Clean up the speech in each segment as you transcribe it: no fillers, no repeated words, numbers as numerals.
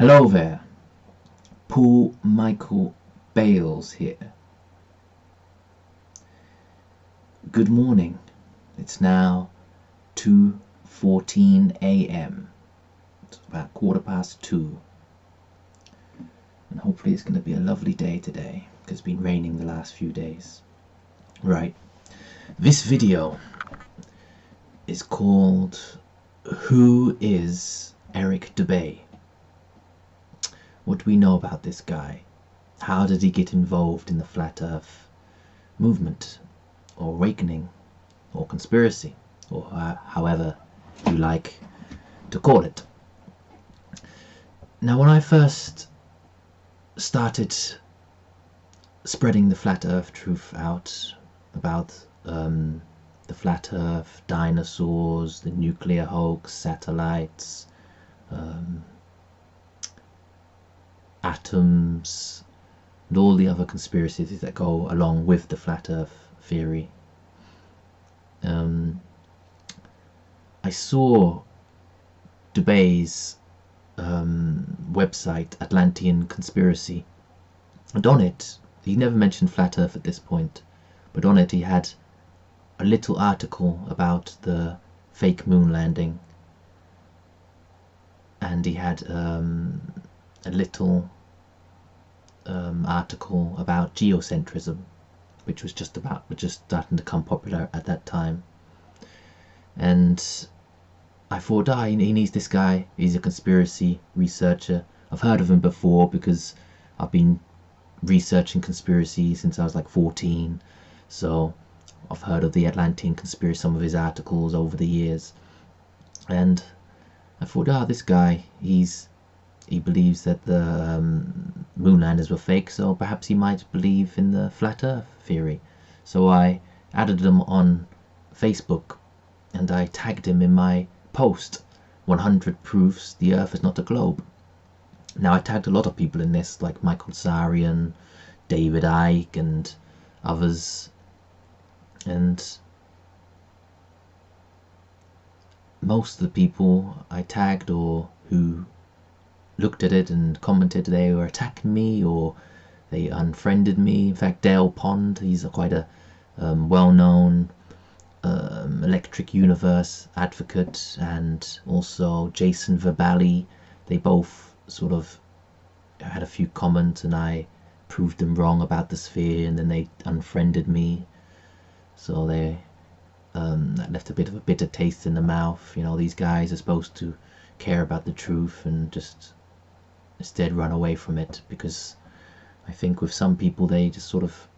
Hello there, Paul Michael Bales here. Good morning. It's now 2:14 a.m. It's about 2:15. And hopefully it's going to be a lovely day today, because it's been raining the last few days. Right. This video is called Who is Eric Dubay? What do we know about this guy? How did he get involved in the Flat Earth movement, or awakening, or conspiracy, or however you like to call it? Now, when I first started spreading the Flat Earth truth out about the Flat Earth, dinosaurs, the nuclear hoax, satellites, atoms, and all the other conspiracies that go along with the Flat Earth theory, I saw Dubay's website, Atlantean Conspiracy, and on it, he never mentioned Flat Earth at this point, but on it he had a little article about the fake moon landing, and he had a little article about geocentrism, which was just starting to become popular at that time. And I thought, he needs this guy. He's a conspiracy researcher. I've heard of him before because I've been researching conspiracy since I was like 14. So I've heard of the Atlantean Conspiracy, some of his articles over the years. And I thought, this guy, he believes that the moon landers were fake, so perhaps he might believe in the Flat Earth theory. So I added him on Facebook, and I tagged him in my post, 100 proofs the Earth is not a globe. Now, I tagged a lot of people in this, like Michael Sarian, David Icke, and others, and most of the people I tagged or who looked at it and commented, they were attacking me or they unfriended me. In fact, Dale Pond, he's quite a well-known Electric Universe advocate, and also Jason Verbali, they both sort of had a few comments and I proved them wrong about the sphere, and then they unfriended me. So they that left a bit of a bitter taste in the mouth. You know, these guys are supposed to care about the truth and just instead run away from it, because I think with some people they just sort of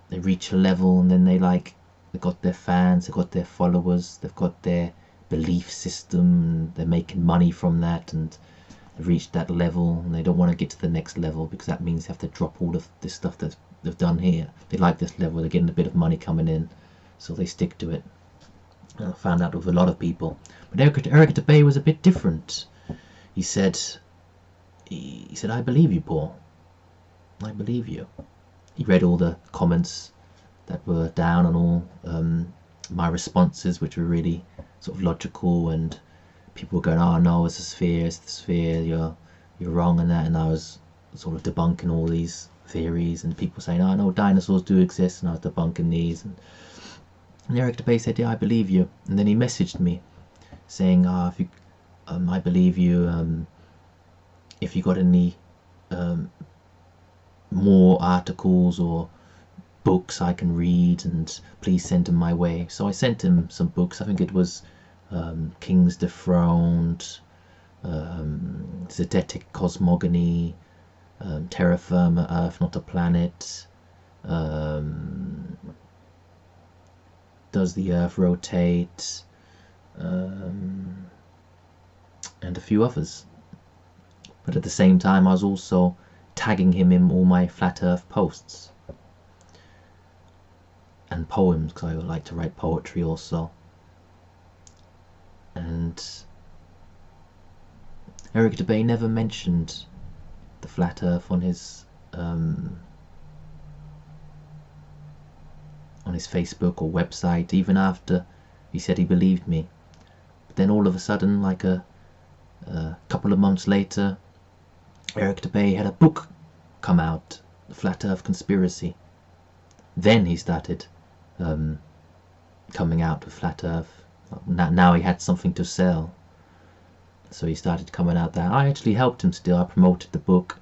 they reach a level and then they've got their fans, they've got their followers, they've got their belief system, and they're making money from that, and they've reached that level and they don't want to get to the next level because that means they have to drop all of this stuff that they've done here. They like this level, they're getting a bit of money coming in, so they stick to it. And I found out with a lot of people. But Eric Dubay was a bit different. He said, I believe you, Paul. I believe you. He read all the comments that were down on all my responses, which were really sort of logical, and people were going, "Oh no, it's a sphere, you're wrong," and that, and I was sort of debunking all these theories, and people saying, "Oh no, dinosaurs do exist," and I was debunking these, and Eric Dubay said, "Yeah, I believe you," and then he messaged me saying, if you, I believe you, if you got any more articles or books I can read, and please send them my way. So I sent him some books. I think it was Kings Dethroned, Zetetic Cosmogony, Terra Firma, Earth Not a Planet, Does the Earth Rotate, and a few others. But at the same time I was also tagging him in all my Flat Earth posts and poems, because I like to write poetry also. And Eric Dubay never mentioned the Flat Earth on his Facebook or website, even after he said he believed me. But then all of a sudden, like a couple of months later, Eric Dubay had a book come out, The Flat Earth Conspiracy. Then he started coming out with Flat Earth. Now he had something to sell, so he started coming out there. I actually helped him still. I promoted the book,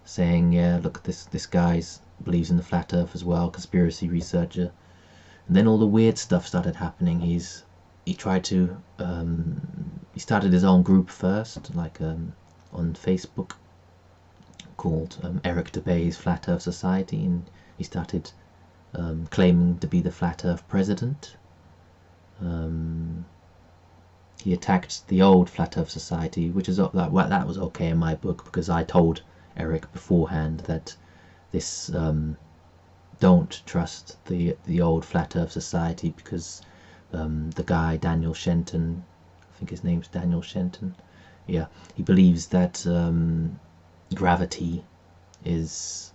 saying, yeah, look, this guy's believes in the Flat Earth as well, conspiracy researcher. And then all the weird stuff started happening. He started his own group first, like on Facebook, called Eric Dubay's Flat Earth Society, and he started claiming to be the Flat Earth president. He attacked the old Flat Earth Society, which is that was okay in my book, because I told Eric beforehand that this don't trust the old Flat Earth Society, because the guy Daniel Shenton, I think his name's Daniel Shenton, yeah, he believes that gravity is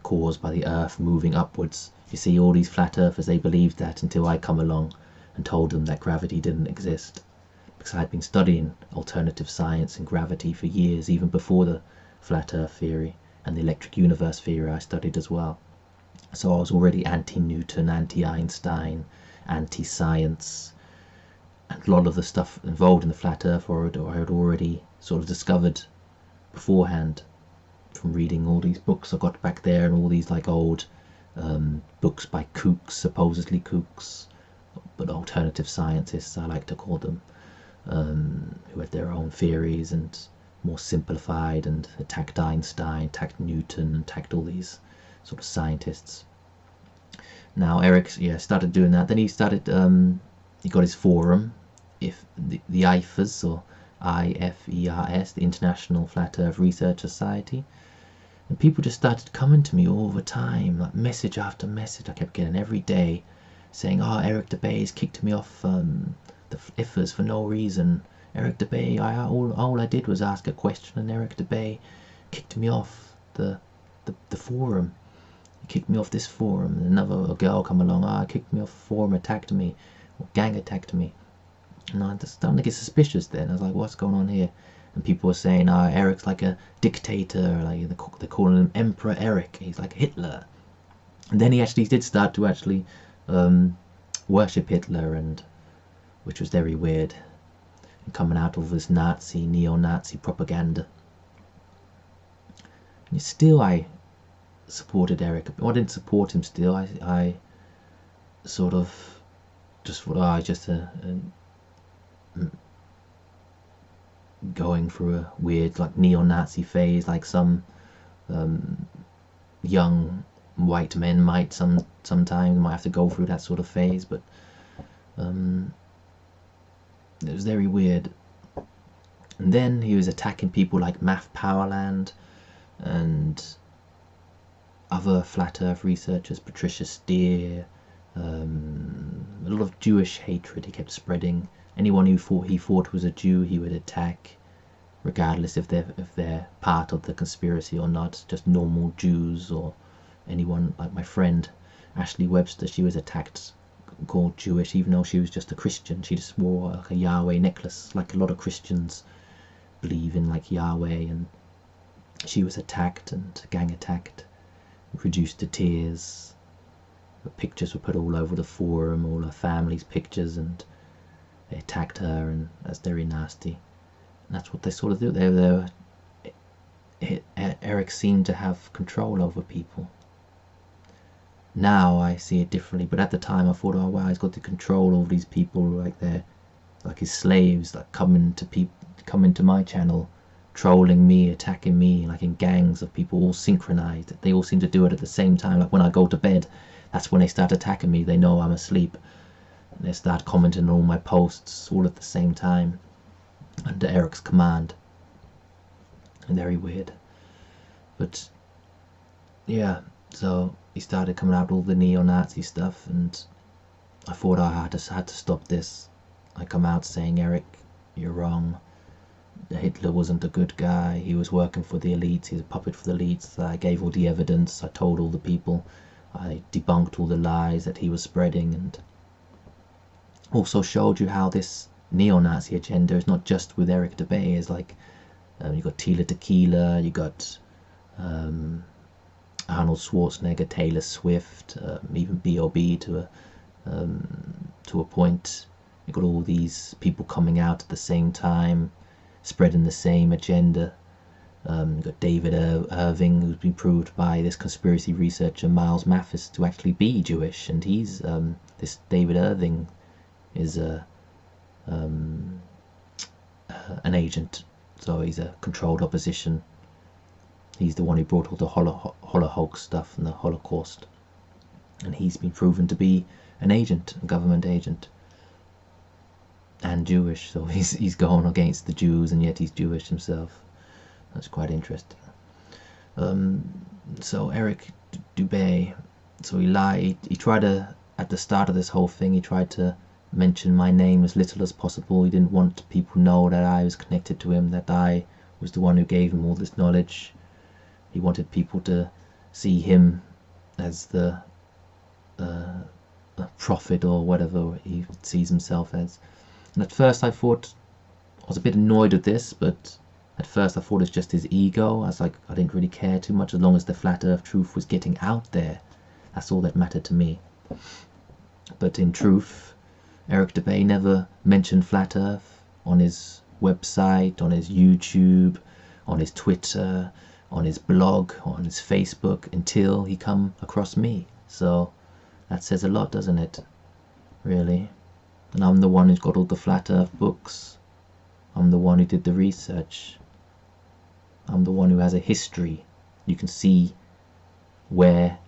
caused by the Earth moving upwards. You see, all these flat earthers, they believed that until I come along and told them that gravity didn't exist, because I'd been studying alternative science and gravity for years, even before the flat earth theory and the electric universe theory I studied as well. So I was already anti-Newton, anti-Einstein, anti-science, and a lot of the stuff involved in the flat earth I had already sort of discovered beforehand from reading all these books I got back there, and all these like old books by kooks, supposedly kooks, but alternative scientists I like to call them, who had their own theories and more simplified, and attacked Einstein, attacked Newton, attacked all these sort of scientists. Now Eric, yeah, started doing that. Then he started, he got his forum, the IFES, or IFERS, the International Flat Earth Research Society, and people just started coming to me all the time, like message after message I kept getting every day, saying, oh, Eric Dubay kicked me off the IFES for no reason. Eric Dubay, all I did was ask a question, and Eric Dubay kicked me off the forum. He kicked me off this forum. And another girl come along, kicked me off the forum, attacked me, or gang attacked me. And I just started to get suspicious then. I was like, what's going on here? And people were saying, Eric's like a dictator, like they're calling him Emperor Eric. He's like Hitler. And then he actually did start to actually worship Hitler, and which was very weird, and coming out of this neo-Nazi propaganda. And still I supported Eric. Well, I didn't support him still. I sort of just thought, just going through a weird like neo-Nazi phase, like some young white men might sometimes might have to go through that sort of phase, but it was very weird. And then he was attacking people like Math Powerland and other flat earth researchers, Patricia Steer, a lot of Jewish hatred he kept spreading. Anyone who he thought was a Jew, he would attack, regardless if they're part of the conspiracy or not. Just normal Jews, or anyone like my friend Ashley Webster. She was attacked, called Jewish, even though she was just a Christian. She just wore like a Yahweh necklace, like a lot of Christians believe in, like Yahweh. And she was attacked and gang attacked, reduced to tears. The pictures were put all over the forum, all her family's pictures, and they attacked her, and that's very nasty. And that's what they sort of do. Eric seemed to have control over people. Now I see it differently, but at the time I thought, oh wow, he's got to control all these people, like they're like his slaves, like coming to my channel, trolling me, attacking me, like in gangs of people, all synchronized. They all seem to do it at the same time. Like when I go to bed, that's when they start attacking me. They know I'm asleep. They start commenting on all my posts all at the same time, under Eric's command. Very weird. But yeah, so he started coming out with all the neo-Nazi stuff, and I thought I had to stop this. I come out saying, Eric, you're wrong. Hitler wasn't a good guy. He was working for the elites. He was a puppet for the elites. I gave all the evidence. I told all the people. I debunked all the lies that he was spreading, and also showed you how this neo-Nazi agenda is not just with Eric Dubay. It's like You got Tila Tequila, you got Arnold Schwarzenegger, Taylor Swift, even B.O.B. to a point. You got all these people coming out at the same time, spreading the same agenda. You got David Irving, who's been proved by this conspiracy researcher Miles Mathis to actually be Jewish, and he's this David Irving is an agent, so he's a controlled opposition. He's the one who brought all the Holocaust stuff and the Holocaust, and he's been proven to be an agent, a government agent, and Jewish. So he's going against the Jews, and yet he's Jewish himself. That's quite interesting. So Eric Dubay, so he lied. He tried to, at the start of this whole thing, he tried to mention my name as little as possible. He didn't want people to know that I was connected to him, that I was the one who gave him all this knowledge. He wanted people to see him as the prophet or whatever he sees himself as. And at first I was a bit annoyed at this, but at first I thought it's just his ego. I was like, I didn't really care too much as long as the flat earth truth was getting out there. That's all that mattered to me. But in truth, Eric Dubay never mentioned flat earth on his website, on his YouTube, on his Twitter, on his blog, on his Facebook, until he come across me. So that says a lot, doesn't it? Really. And I'm the one who's got all the flat earth books. I'm the one who did the research. I'm the one who has a history. You can see where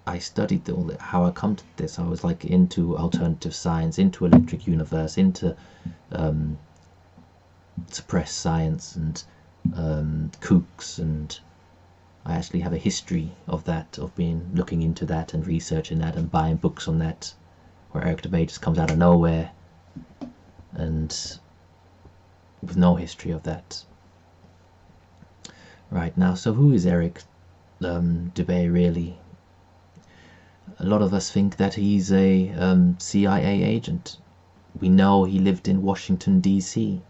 I studied all that, how I come to this. I was like into alternative science, into electric universe, into suppressed science and kooks, and I actually have a history of that, of being looking into that and researching that and buying books on that, where Eric Dubay just comes out of nowhere and with no history of that. Right, now, so who is Eric Dubay really? A lot of us think that he's a CIA agent. We know he lived in Washington, D.C.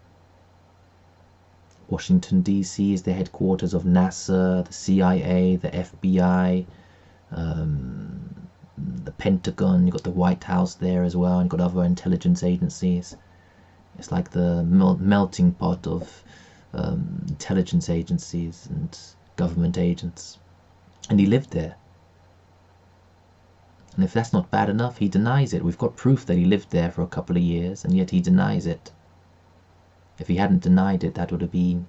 Washington, D.C. is the headquarters of NASA, the CIA, the FBI, the Pentagon. You've got the White House there as well, and you've got other intelligence agencies. It's like the melting pot of intelligence agencies and government agents. And he lived there. And if that's not bad enough, he denies it. We've got proof that he lived there for a couple of years, and yet he denies it. If he hadn't denied it, that would have been,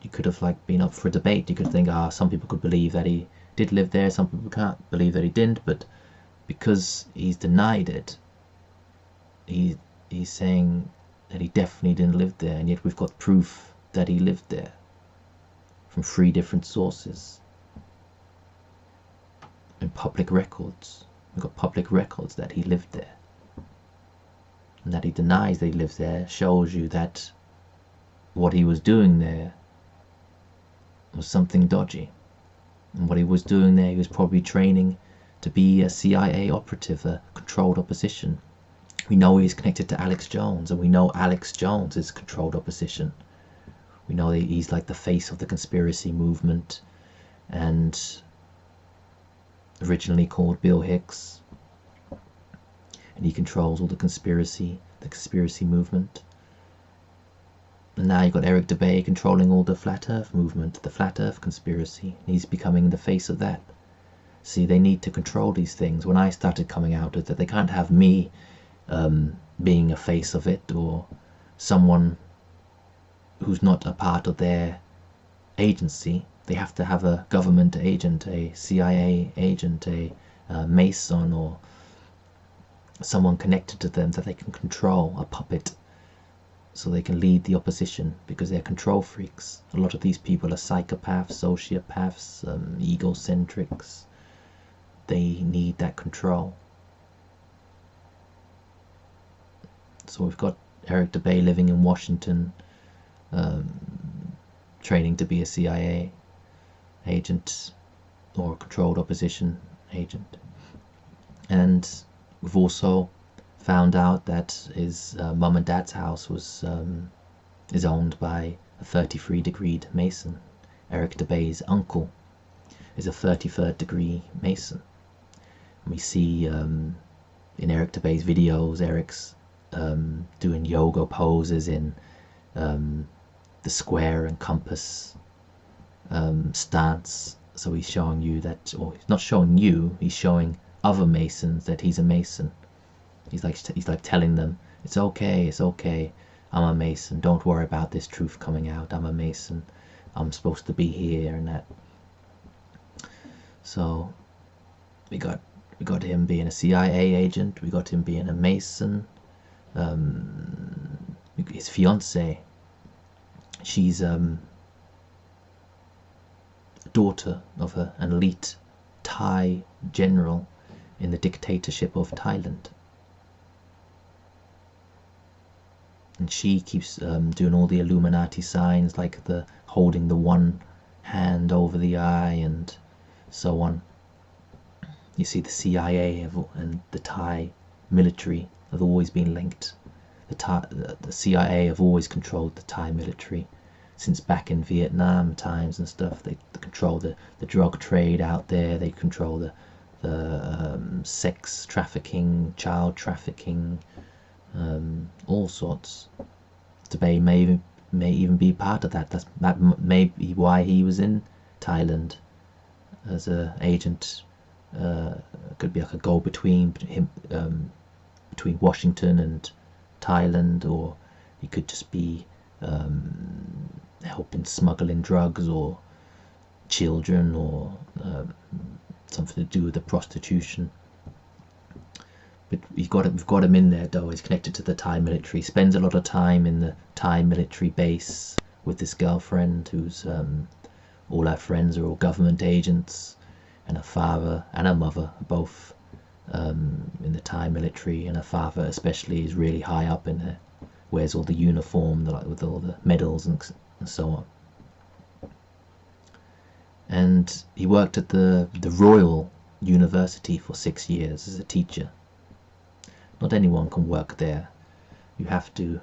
you could have like been up for a debate. You could think, some people could believe that he did live there, some people can't believe that he didn't, but because he's denied it, he's saying that he definitely didn't live there, and yet we've got proof that he lived there from 3 different sources. In public records, we've got public records that he lived there. And that he denies that he lives there shows you that what he was doing there was something dodgy. And what he was doing there, he was probably training to be a CIA operative, a controlled opposition. We know he's connected to Alex Jones, and we know Alex Jones is controlled opposition. We know that he's like the face of the conspiracy movement, and originally called Bill Hicks, and he controls all the conspiracy movement. And now you've got Eric Dubay controlling all the flat earth movement, the flat earth conspiracy, and he's becoming the face of that. See, they need to control these things. When I started coming out with it, they can't have me being a face of it, or someone who's not a part of their agency. They have to have a government agent, a CIA agent, a Mason, or someone connected to them that they can control, a puppet, so they can lead the opposition, because they're control freaks. A lot of these people are psychopaths, sociopaths, egocentrics. They need that control. So we've got Eric Dubay living in Washington, training to be a CIA agent or a controlled opposition agent. And we've also found out that his mum and dad's house was is owned by a 33 degree Mason. Eric Dubay's uncle is a 33rd degree Mason. And we see in Eric Dubay's videos, Eric's doing yoga poses in the square and compass stance. So he's showing you that, or he's not showing you, he's showing other Masons that he's a Mason. He's like telling them, it's okay, I'm a Mason, don't worry about this truth coming out, I'm a Mason, I'm supposed to be here and that. So we got him being a CIA agent, we got him being a Mason. His fiance, she's daughter of an elite Thai general in the dictatorship of Thailand. And she keeps doing all the Illuminati signs, like the holding the one hand over the eye and so on. You see the CIA and the Thai military have always been linked. The CIA have always controlled the Thai military since back in Vietnam times and stuff. They control the drug trade out there. They control the sex trafficking, child trafficking, all sorts. Dubay may even be part of that. That may be why he was in Thailand as an agent. Could be like a go-between between Washington and Thailand, or he could just be helping smuggling drugs or children, or something to do with the prostitution. But we've got him in there though. He's connected to the Thai military. He spends a lot of time in the Thai military base with this girlfriend, who's all her friends are all government agents, and her father and her mother are both in the Thai military, and her father especially is really high up in there, wears all the uniform with all the medals and so on. And he worked at the Royal University for 6 years as a teacher. Not anyone can work there. You have to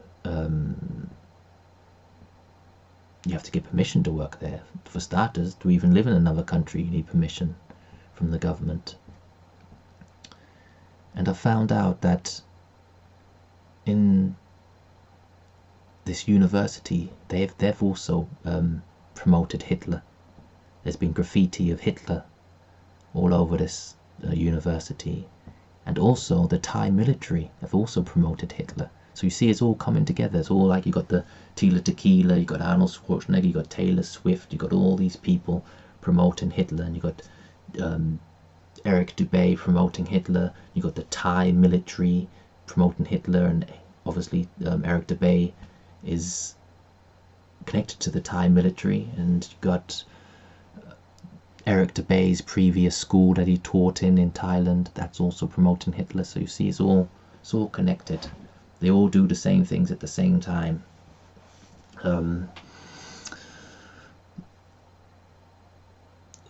get permission to work there. For starters, to even live in another country, you need permission from the government. And I found out that in this university, they've also promoted Hitler. There's been graffiti of Hitler all over this university. And also the Thai military have also promoted Hitler. So you see, it's all coming together. It's all like, you got the Tila Tequila, you got Arnold Schwarzenegger, you got Taylor Swift, you got all these people promoting Hitler, and you got Eric Dubay promoting Hitler. You got the Thai military promoting Hitler, and obviously Eric Dubay is connected to the Thai military, and you got Eric Dubay's previous school that he taught in Thailand, that's also promoting Hitler. So you see, it's all connected. They all do the same things at the same time.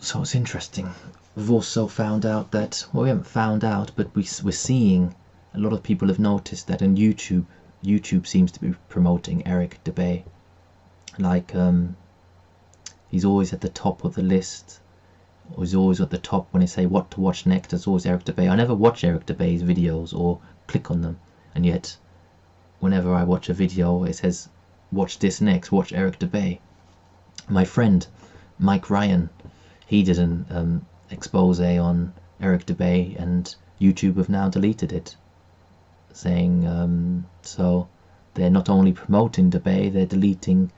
So it's interesting. We've also found out that, well, we haven't found out, but we're seeing, a lot of people have noticed that on YouTube seems to be promoting Eric Dubay. Like, he's always at the top of the list. He's always at the top when they say what to watch next. It's always Eric Dubay. I never watch Eric Dubay's videos or click on them, and yet whenever I watch a video it says watch this next, watch Eric Dubay. My friend Mike Ryan, he did an expose on Eric Dubay, and YouTube have now deleted it, saying so they're not only promoting Dubay, they're deleting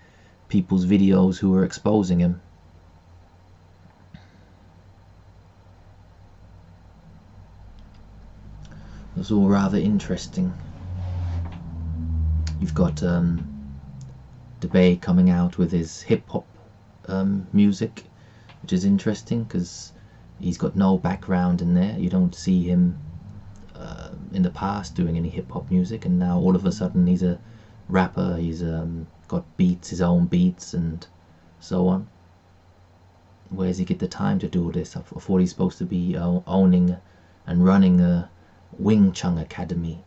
people's videos who are exposing him. It's all rather interesting. You've got Dubay coming out with his hip-hop music, which is interesting because he's got no background in there. You don't see him in the past doing any hip-hop music, and now all of a sudden he's a rapper. He's got beats, his own beats and so on. Where does he get the time to do all this? I thought he's supposed to be owning and running a Wing Chun Academy.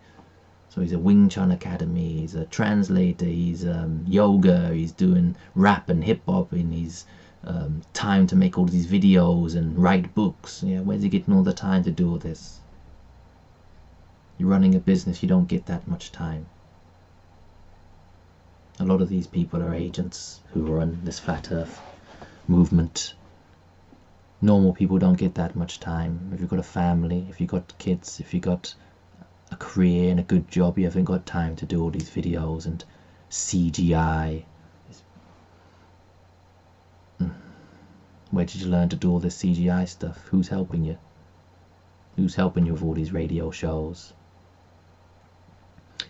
So So he's a Wing Chun Academy, he's a translator, he's yoga, he's doing rap and hip hop, and he's time to make all these videos and write books. Yeah, where's he getting all the time to do all this? You're running a business, you don't get that much time. A lot of these people are agents who run this flat earth movement. Normal people don't get that much time. If you've got a family, if you've got kids, if you've got a career and a good job, you haven't got time to do all these videos and CGI. Where did you learn to do all this CGI stuff? Who's helping you? Who's helping you with all these radio shows?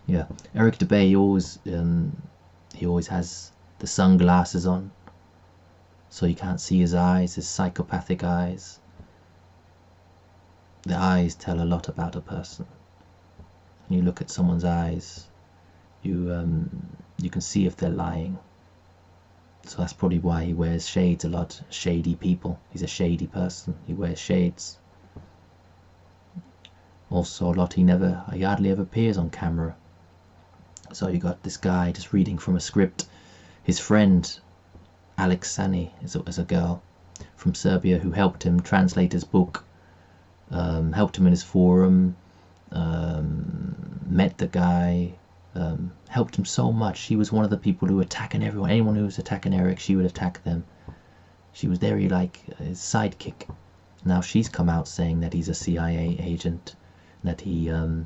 Yeah, Eric Dubay he always has the sunglasses on, so you can't see his eyes, his psychopathic eyes. The eyes tell a lot about a person. When you look at someone's eyes, you can see if they're lying. So that's probably why he wears shades a lot. Shady people. He's a shady person. He wears shades. Also, he hardly ever appears on camera. So you got this guy just reading from a script. His friend Alex Sani is a girl from Serbia who helped him translate his book, helped him in his forum, met the guy, helped him so much. She was one of the people who were attacking everyone. Anyone who was attacking Eric, she would attack them. She was very like his sidekick. Now she's come out saying that he's a CIA agent, that the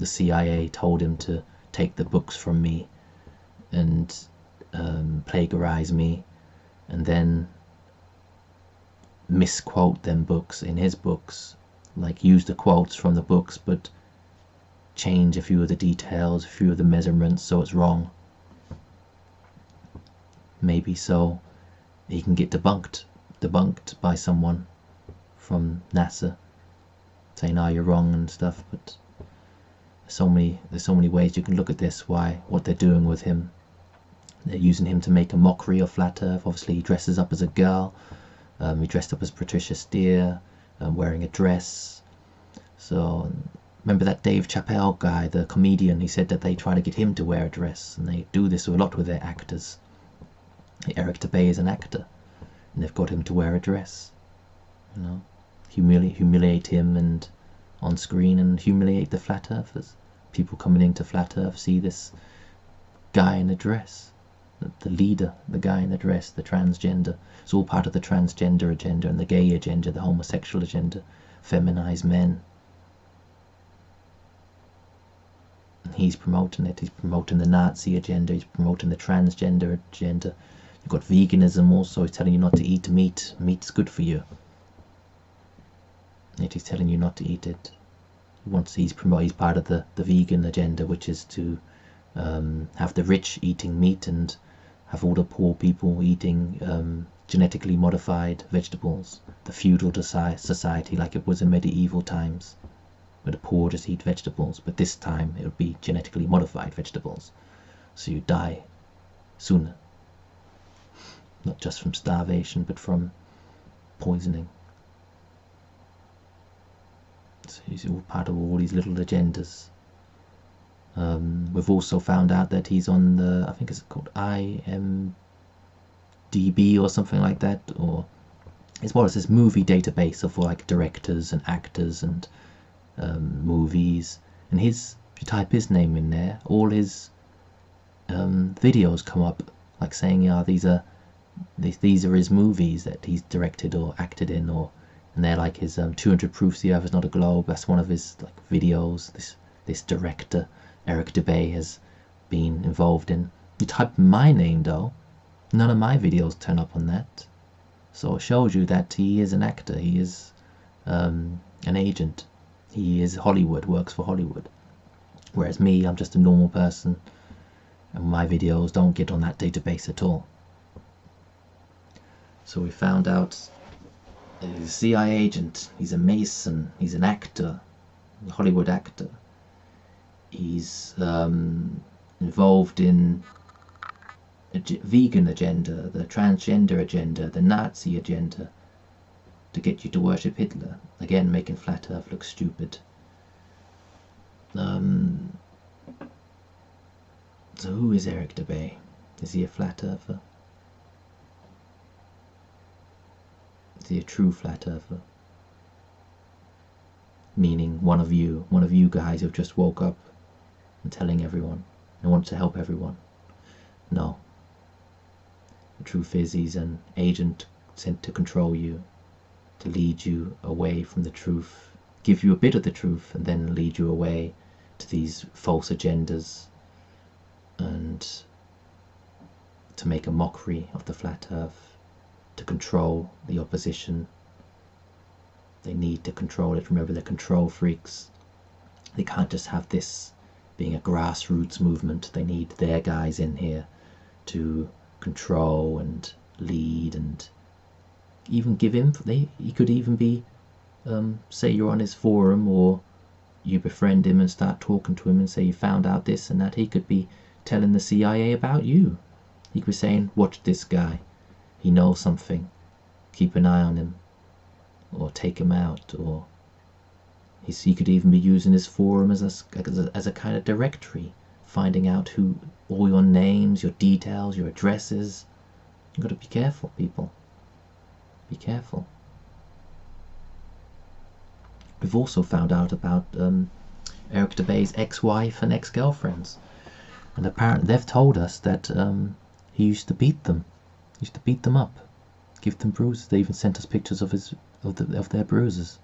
CIA told him to take the books from me and plagiarize me, and then misquote them books in his books, like use the quotes from the books but change a few of the details, a few of the measurements, so it's wrong. Maybe so he can get debunked by someone from NASA saying, "Oh, you're wrong" and stuff. But there's so many ways you can look at this. What they're doing with him, they're using him to make a mockery of flat earth. Obviously he dresses up as a girl. He dressed up as Patricia Steere, wearing a dress. So remember that Dave Chappelle guy, the comedian, he said that they try to get him to wear a dress, and they do this a lot with their actors. Eric Dubay is an actor, and they've got him to wear a dress. You know, humiliate him and on screen, and humiliate the flat earthers. People coming into flat earth see this guy in a dress, the leader, the guy in the dress, the transgender. It's all part of the transgender agenda and the gay agenda, the homosexual agenda, feminized men. And he's promoting it. He's promoting the Nazi agenda. He's promoting the transgender agenda. You've got veganism also. He's telling you not to eat meat. Meat's good for you. Yet he's telling you not to eat it. He's part of the vegan agenda, which is to have the rich eating meat and have all the poor people eating genetically modified vegetables. The feudal society, like it was in medieval times, where the poor just eat vegetables, but this time it would be genetically modified vegetables, so you die sooner, not just from starvation but from poisoning. So he's all part of all these little agendas. We've also found out that he's on the, I think it's called IMDb or something like that, or it's what is this movie database of like directors and actors and movies. And if you type his name in there, all his videos come up, like saying, yeah, these are his movies that he's directed or acted in, and they're like his 200 Proofs the Earth is Not a Globe. That's one of his like videos. This director Eric Dubay has been involved in. You type my name though, none of my videos turn up on that. So it shows you that he is an actor. He is an agent. He is Hollywood, works for Hollywood. Whereas me, I'm just a normal person, and my videos don't get on that database at all. So we found out he's a CIA agent, he's a Mason, he's an actor, a Hollywood actor. He's involved in a vegan agenda, the transgender agenda, the Nazi agenda, to get you to worship Hitler. Again, making flat earth look stupid. So who is Eric Dubay? Is he a flat earther? Is he a true flat earther? Meaning one of you guys who've just woke up and telling everyone and wants to help everyone. No. The truth is he's an agent sent to control you, to lead you away from the truth, give you a bit of the truth and then lead you away to these false agendas, and to make a mockery of the flat earth, to control the opposition. They need to control it. Remember, they're control freaks. They can't just have this being a grassroots movement. They need their guys in here to control and lead, and even give info. He could even be, say you're on his forum, or you befriend him and start talking to him and say you found out this and that, he could be telling the CIA about you. He could be saying, watch this guy, he knows something, keep an eye on him, or take him out. Or he could even be using his forum as a kind of directory, finding out who, all your names, your details, your addresses. You've got to be careful, people. Be careful. We've also found out about Eric Dubay's ex-wife and ex-girlfriends, and apparently they've told us that he used to beat them. He used to beat them up, give them bruises. They even sent us pictures of their bruises.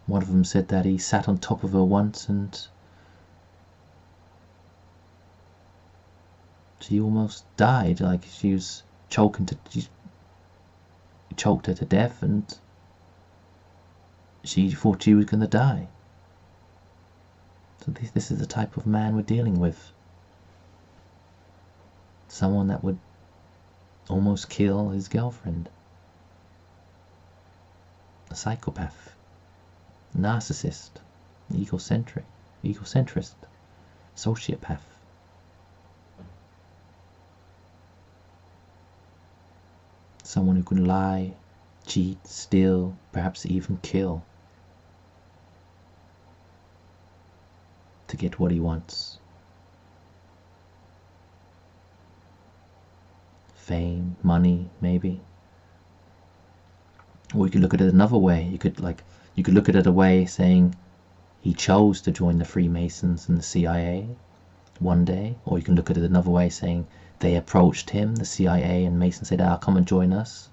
One of them said that he sat on top of her once and she almost died. Like she was she choked her to death, and she thought she was going to die. So this is the type of man we're dealing with. Someone that would almost kill his girlfriend. A psychopath. A narcissist. Egocentrist. Sociopath. Someone who can lie, cheat, steal, perhaps even kill, to get what he wants. Fame, money, maybe. Or you could look at it another way. You could look at it a way saying he chose to join the Freemasons and the CIA one day. Or you can look at it another way saying they approached him, the CIA and Masons, said, come and join us.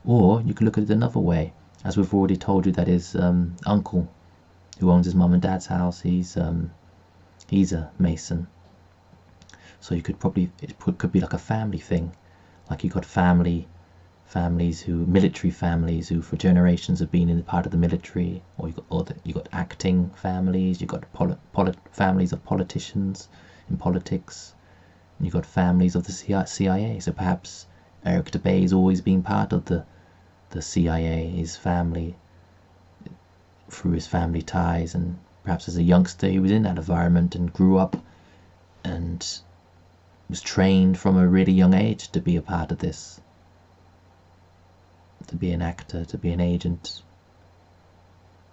Or you could look at it another way, as we've already told you, that his uncle, who owns his mum and dad's house, he's a Mason. So you could probably, could be like a family thing. Like you got military families who for generations have been in part of the military, or you got acting families, you got families of politicians in politics, and you got families of the CIA. So perhaps Eric Dubay has always been part of the CIA, his family, through his family ties, and perhaps as a youngster he was in that environment and grew up and was trained from a really young age to be a part of this, to be an actor, to be an agent,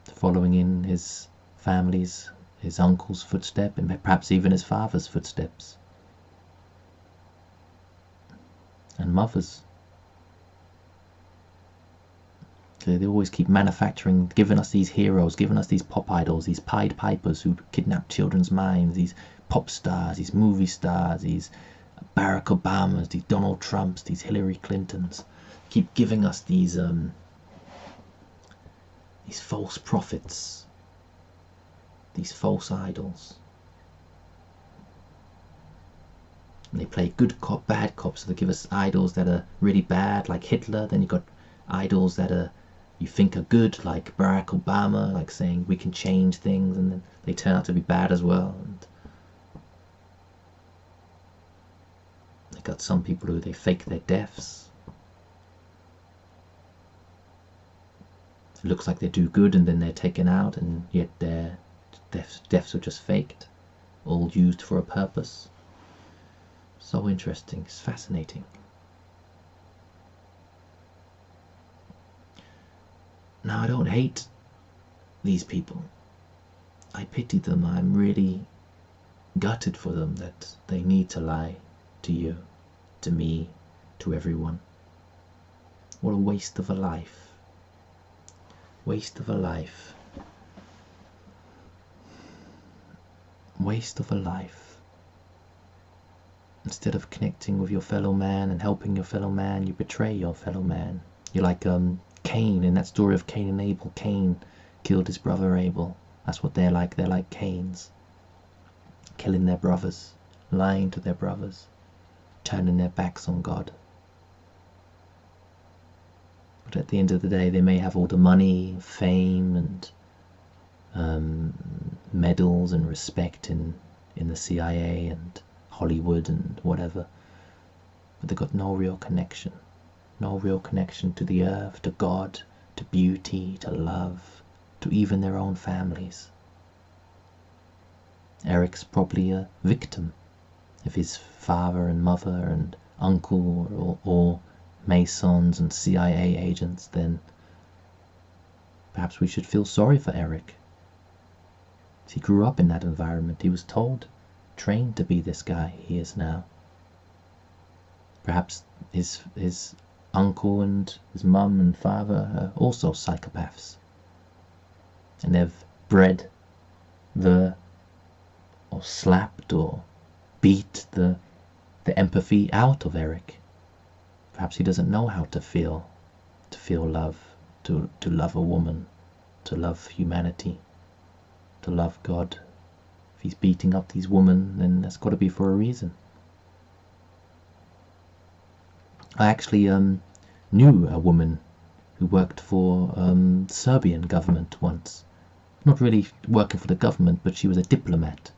following in his family's, his uncle's footsteps, and perhaps even his father's footsteps, and mother's. So they always keep manufacturing, giving us these heroes, giving us these pop idols, these Pied Pipers who kidnap children's minds, these pop stars, these movie stars, these Barack Obamas, these Donald Trumps, these Hillary Clintons. Keep giving us these false prophets, these false idols. And they play good cop, bad cop, so they give us idols that are really bad, like Hitler. Then you got idols that are, you think are good, like Barack Obama, like saying we can change things, and then they turn out to be bad as well. And they got some people who they fake their deaths. It looks like they do good and then they're taken out, and yet their deaths are just faked, all used for a purpose. So interesting, it's fascinating. Now, I don't hate these people. I pity them. I'm really gutted for them that they need to lie to you, to me, to everyone. What a waste of a life. Waste of a life. Waste of a life. Instead of connecting with your fellow man and helping your fellow man, you betray your fellow man. You're like Cain in that story of Cain and Abel. Cain killed his brother Abel. That's what they're like. They're like Cains. Killing their brothers, lying to their brothers, turning their backs on God. But at the end of the day, they may have all the money, fame, and medals and respect in the CIA and Hollywood and whatever, but they've got no real connection. No real connection to the earth, to God, to beauty, to love, to even their own families. Eric's probably a victim. If his father and mother and uncle are all Masons and CIA agents, then perhaps we should feel sorry for Eric. He grew up in that environment. He was told, trained to be this guy he is now. Perhaps his uncle and his mum and father are also psychopaths, and they've bred or slapped or beat the empathy out of Eric. Perhaps he doesn't know how to feel love, to love a woman, to love humanity, to love God. If he's beating up these women, then that's got to be for a reason. I actually knew a woman who worked for the Serbian government once. Not really working for the government, but she was a diplomat.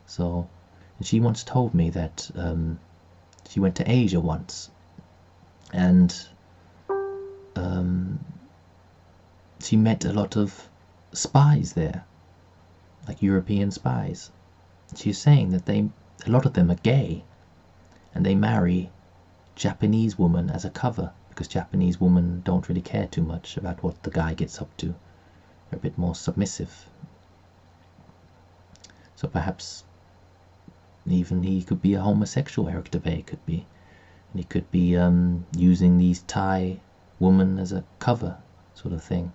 So, and she once told me that she went to Asia once, and she met a lot of spies there, like European spies. She's saying that a lot of them are gay, and they marry Japanese women as a cover, because Japanese women don't really care too much about what the guy gets up to. They're a bit more submissive. So perhaps even he could be a homosexual, Eric Dubay could be. And he could be using these Thai women as a cover sort of thing.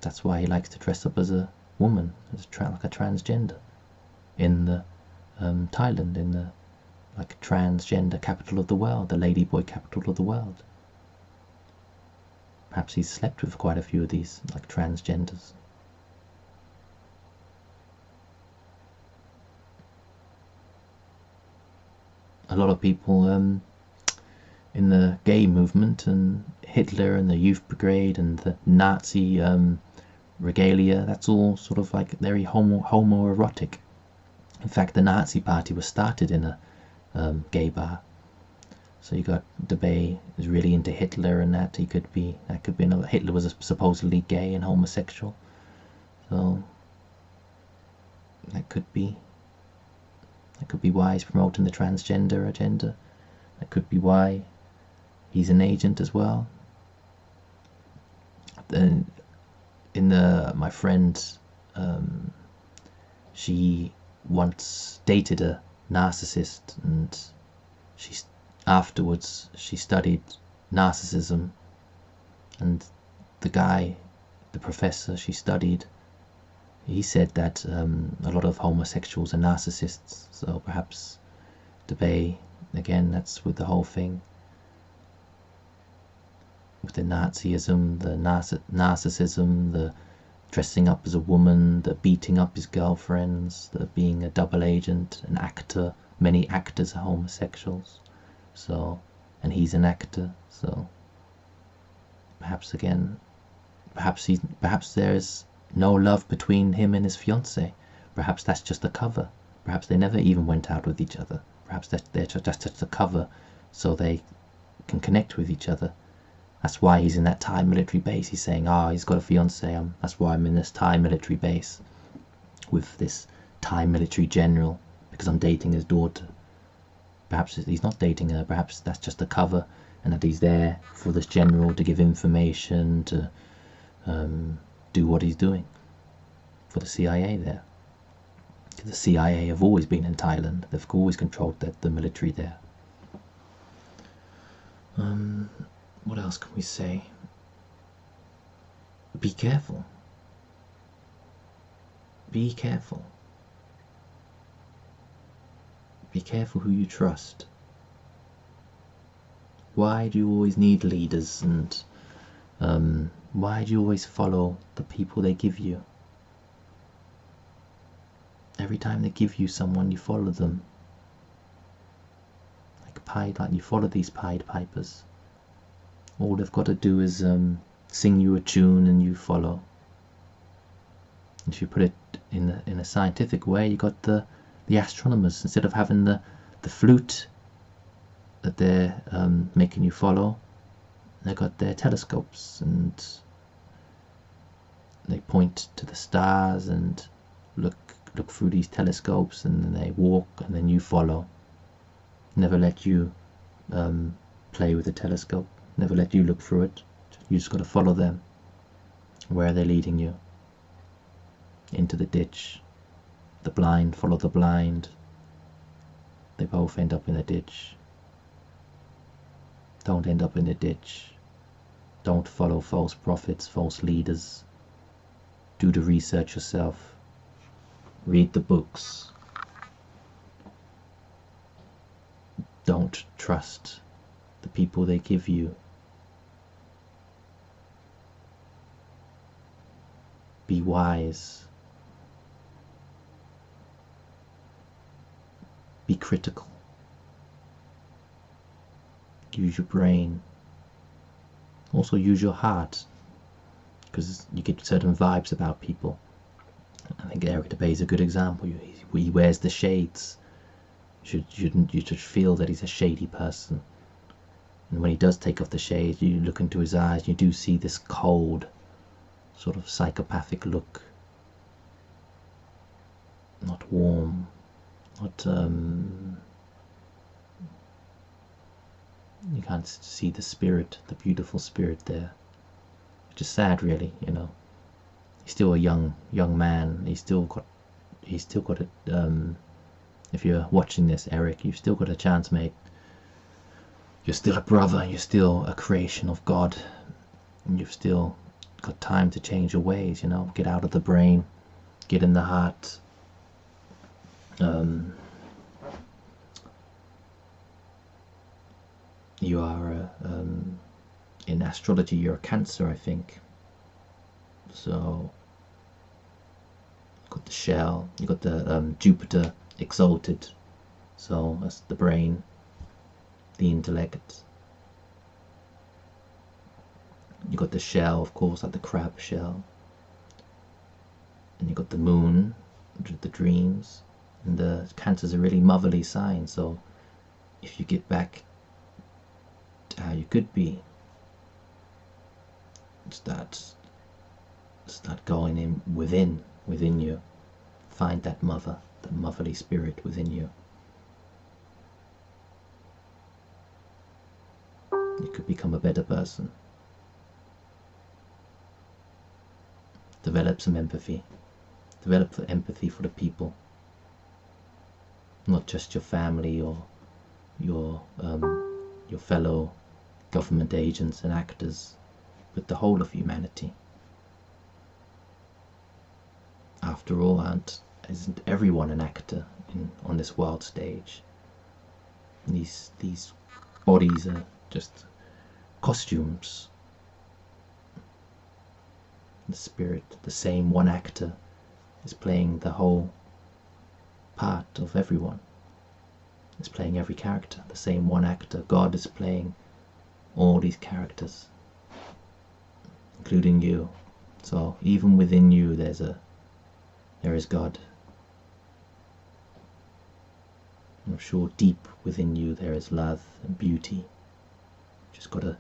That's why he likes to dress up as a woman, as like a transgender, in the Thailand, in the like transgender capital of the world, the ladyboy capital of the world. Perhaps he's slept with quite a few of these like transgenders. A lot of people in the gay movement and Hitler and the Youth Brigade and the Nazi regalia, that's all sort of like very homoerotic. In fact, the Nazi party was started in a gay bar. So you got Dubay is really into Hitler, and that could be another. Hitler was supposedly gay and homosexual, so that could be why he's promoting the transgender agenda. That could be why he's an agent as well. Then my friend, she once dated a narcissist, and afterwards she studied narcissism, and the professor she studied, he said that a lot of homosexuals are narcissists. So perhaps Dubay, again, that's with the whole thing, with the Nazism, the narcissism, the dressing up as a woman, the beating up his girlfriends, the being a double agent, an actor. Many actors are homosexuals, so, and he's an actor, so perhaps there's no love between him and his fiancée. Perhaps that's just a cover. Perhaps they never even went out with each other. Perhaps that's just a cover so they can connect with each other. That's why he's in that Thai military base. He's saying, he's got a fiancée. That's why I'm in this Thai military base with this Thai military general, because I'm dating his daughter. Perhaps he's not dating her. Perhaps that's just a cover, and that he's there for this general to give information, to do what he's doing for the CIA there. The CIA have always been in Thailand. They've always controlled the military there. What else can we say? Be careful. Be careful. Be careful who you trust. Why do you always need leaders, and why do you always follow the people they give you? Every time they give you someone, you follow them. Like you follow these Pied Pipers. All they've got to do is sing you a tune and you follow. If you put it in a scientific way, you got the astronomers. Instead of having the flute that they're making you follow, they got their telescopes, and they point to the stars and look through these telescopes, and then they walk, and then you follow. Never let you play with the telescope. Never let you look through it. You just got to follow them. Where are they leading you? Into the ditch. The blind follow the blind. They both end up in a ditch. Don't end up in a ditch. Don't follow false prophets, false leaders. Do the research yourself. Read the books. Don't trust the people they give you. Be wise. Be critical. Use your brain. Also use your heart, because you get certain vibes about people. I think Eric Dubay is a good example. He wears the shades. You should feel that he's a shady person. And when he does take off the shades, you look into his eyes, you do see this cold, sort of psychopathic look. Not warm, not you can't see the spirit, the beautiful spirit there. Which is sad, really. He's still a young man. He's still got it. If you're watching this, Eric, you've still got a chance, mate. You're still a brother. You're still a creation of God, and you've still got time to change your ways. Get out of the brain, get in the heart. You are in astrology, you're a Cancer, I think. So you've got the shell, you've got the Jupiter exalted, so that's the brain, the intellect. You got the shell, of course, like the crab shell, and you got the moon, the dreams, and the Cancer's a really motherly sign. So if you get back to how you could be, start going in within you, find that motherly spirit within you. You could become a better person. Develop some empathy. Develop empathy for the people, not just your family or your fellow government agents and actors, but the whole of humanity. After all, isn't everyone an actor on this world stage? These bodies are just costumes. The spirit, the same one actor, is playing the whole part of everyone. Is playing every character. The same one actor. God is playing all these characters, including you. So even within you, there is God. I'm sure deep within you there is love and beauty. Just gotta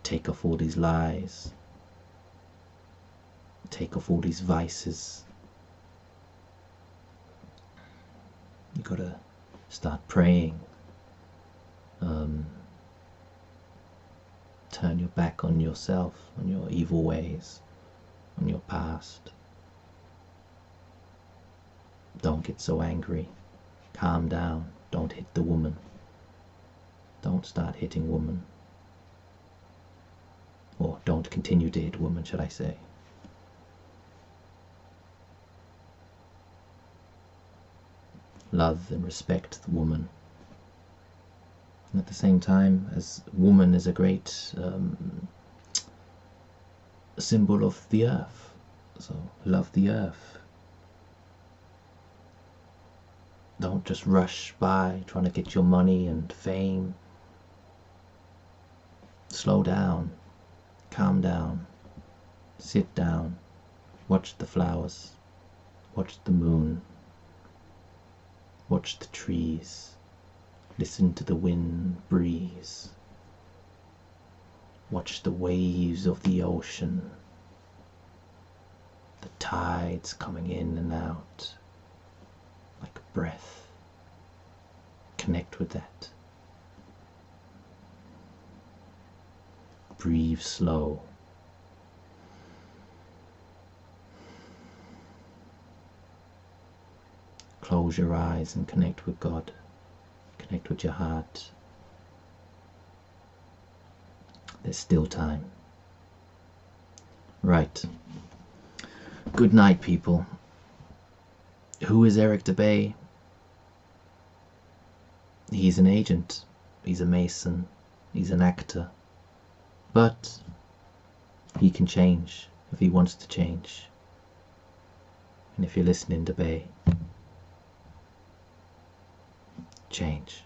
take off all these lies, take off all these vices. You gotta start praying. Turn your back on yourself, on your evil ways, on your past. Don't get so angry. Calm down. Don't hit the woman. Don't start hitting woman. Or don't continue to hit woman, should I say. Love and respect the woman. And at the same time, as woman is a great symbol of the earth. So love the earth. Don't just rush by trying to get your money and fame. Slow down. Calm down. Sit down. Watch the flowers. Watch the moon. Watch the trees. Listen to the wind breeze. Watch the waves of the ocean. The tides coming in and out like a breath. Connect with that. Breathe slow. Close your eyes and connect with God. Connect with your heart. There's still time. Right. Good night, people. Who is Eric Dubay? He's an agent. He's a mason. He's an actor. But he can change if he wants to change. And if you're listening, Dubay, change.